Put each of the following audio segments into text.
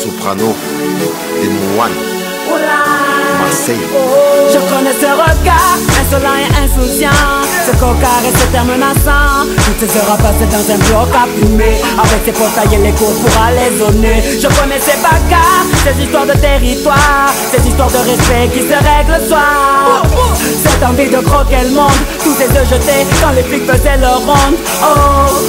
Soprano, Des Marseille. Je connais ce regard insolent et insouciant, ce cocard et ce terme menaçant. Toutes ces heures à passer dans un bloc à fumer, avec ses portails et les cours pour aller zoner. Je connais ces bagarres, ces histoires de territoire, ces histoires de respect qui se règlent le soir. Cette envie de croquer le monde, tous ces œufs jetés quand les flics faisaient leur ronde. Oh,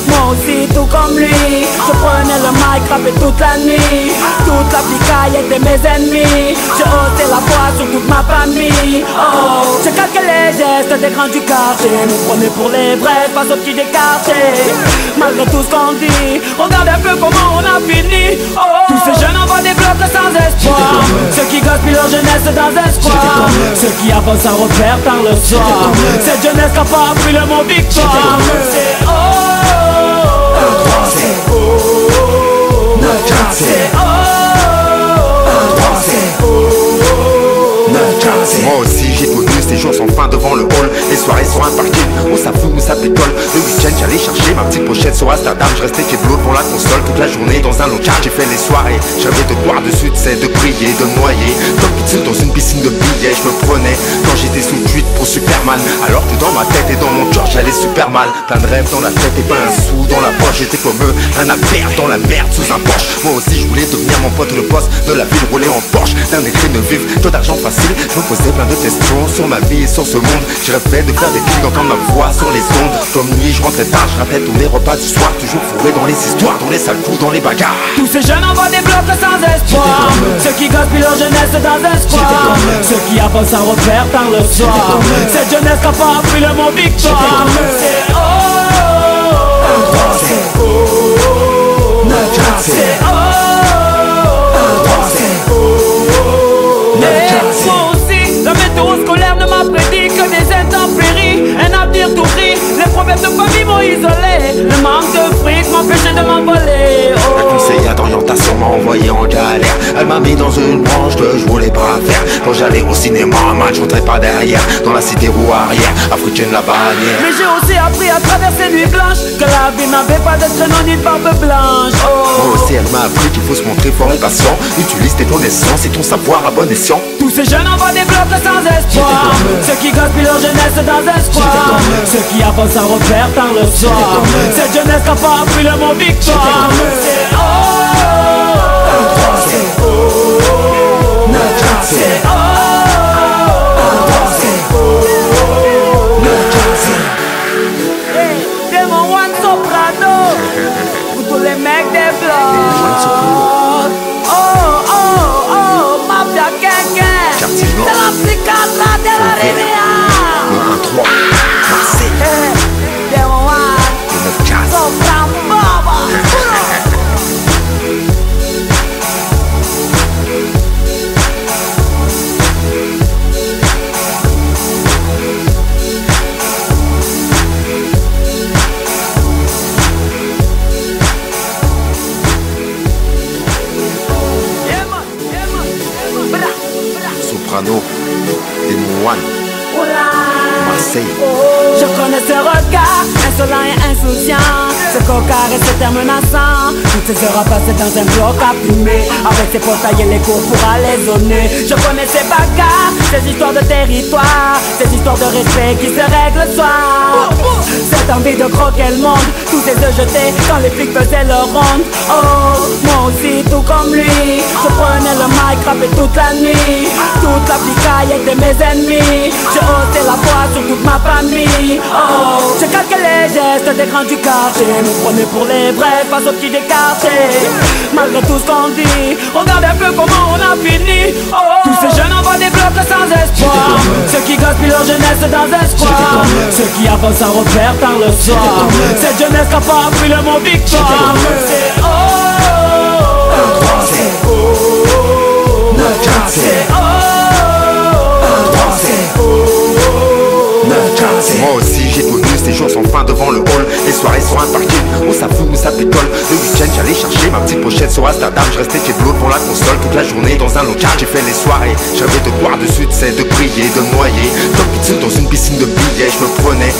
moi aussi tout comme lui, je prenais le mic, rappais toute la nuit. Toute la picaille était mes ennemis, je haussais la voix sur toute ma famille. Oh, je calquais les gestes des grands du quartier, nous prenais pour les vrais face aux petits des quartiers. Malgré tout ce qu'on dit, regarde un peu comment on a fini. Oh, tous ces jeunes envoient des blocs sans espoir, ceux qui gaspillent leur jeunesse dans un square, ceux qui avancent sans repère tard le soir. Cette jeunesse qui n'a pas appris le mot victoire. C'est oh, c'est oh, c'est oh. Moi aussi j'ai connu ces jours sans fin devant le hall. Les soirées sur un parking où ça fout, où ça pétole. Le week-end j'allais chercher ma petite pochette sur Amsterdam. Je restais chez de l'eau devant la console toute la journée dans un local. J'ai fait les soirées, j'avais de boire dessus, de de briller, de noyer. Comme pizza dans une piscine de billets. Je me prenais quand j'étais sous tweet pour Superman, alors que dans ma tête et dans mon cœur j'allais super mal. Plein de rêves dans la tête et pas un sou dans la poche. J'étais comme eux, un affaire dans la merde sous un Porsche. Moi aussi je voulais devenir mon pote le boss de la ville, rouler en Porsche. D'un écrit de vivre, trop d'argent facile. Je me posais plein de questions sur ma vie et sur ce monde. Je rêvais de faire des clics, d'entendre ma voix sur les ondes. Comme nuit, je rentrais tard, je ratais tous les repas du soir. Toujours fourré dans les histoires, dans les sales coups, dans les bagarres. Tous ces jeunes envoient des blocs sans espoir, ceux qui gaspillent leur jeunesse dans un square, ceux qui avancent sans repère tard le soir. Cette jeunesse qui n'a pas appris le mot victoire. C'est oh, c'est oh, c'est oh. La météo scolaire ne m'a prédit que des intempéries, un avenir tout gris. Les problèmes de famille m'ont isolé, le manque de fric m'empêchait de m'envoler. La conseillère d'orientation m'a envoyé en galère. Elle m'a mis dans une branche que je voulais pas faire. Quand j'allais au cinéma, un match, je rentrais pas derrière. Dans la cité roue arrière, africaine la bannière. Mais j'ai aussi appris à travers ces nuits blanches que la vie n'avait pas de traîneau ni de barbe blanche. Moi aussi elle m'a appris qu'il faut se montrer fort et patient. Utilise tes connaissances et ton savoir à bon escient. Tous ces jeunes envoient des blocs sans espoir, ceux qui gaspillent leur jeunesse dans un square, ceux qui avancent sans repère tard le soir. Cette jeunesse qui n'a pas appris le mot victoire. C'est oh, c'est oh, c'est oh, c'est oh. Hey, mon One Soprano pour tous les mecs des blocs. Oh, oh, oh, Mafia Gang. Quartier Nord, c'est la psychiatre de la Rivière. le 1-3, Marseille, Des One le 9-15. Soprano. Soprano, Des Marseille. Je connais ce regard insolent et insouciant, ce cocard et ce terme menaçant. Toutes ces heures à passer dans un bloc à fumer, avec ses portails et les cours pour aller zoner. Je connais ces bagarres, ces histoires de territoire, ces histoires de respect qui se règlent le soir. Cette envie de croquer le monde, tous ces œufs jetés quand les flics faisaient leur ronde. Oh, moi aussi tout comme lui, je prenais le mic, rappais toute la nuit. Toute la picaille était mes ennemis, je haussais la voix sur toute ma famille. Oh, je calquais les gestes des grands du quartier, nous prenais pour les vrais face aux petits des quartiers. Malgré tout ce qu'on dit, regarde un peu comment on a fini. Oh, tous ces jeunes envoient des blocs sans espoir, ceux qui gaspillent leur jeunesse dans un square, ceux qui avancent sans repère tard le soir. Cette jeunesse qui n'a pas appris le mot victoire. C'est oh, c'est oh, c'est oh. Moi aussi j'ai connu ces jours sans fin devant le hall. Les soirées sur un parking où ça fout, où ça pétole. Le week-end j'allais chercher ma petite pochette sur Amsterdam. Je restais chez de l'eau devant la console toute la journée dans un local. J'ai fait les soirées, j'avais de boire dessus, de briller, de noyer. Comme pizza dans une piscine de billets. Je me prenais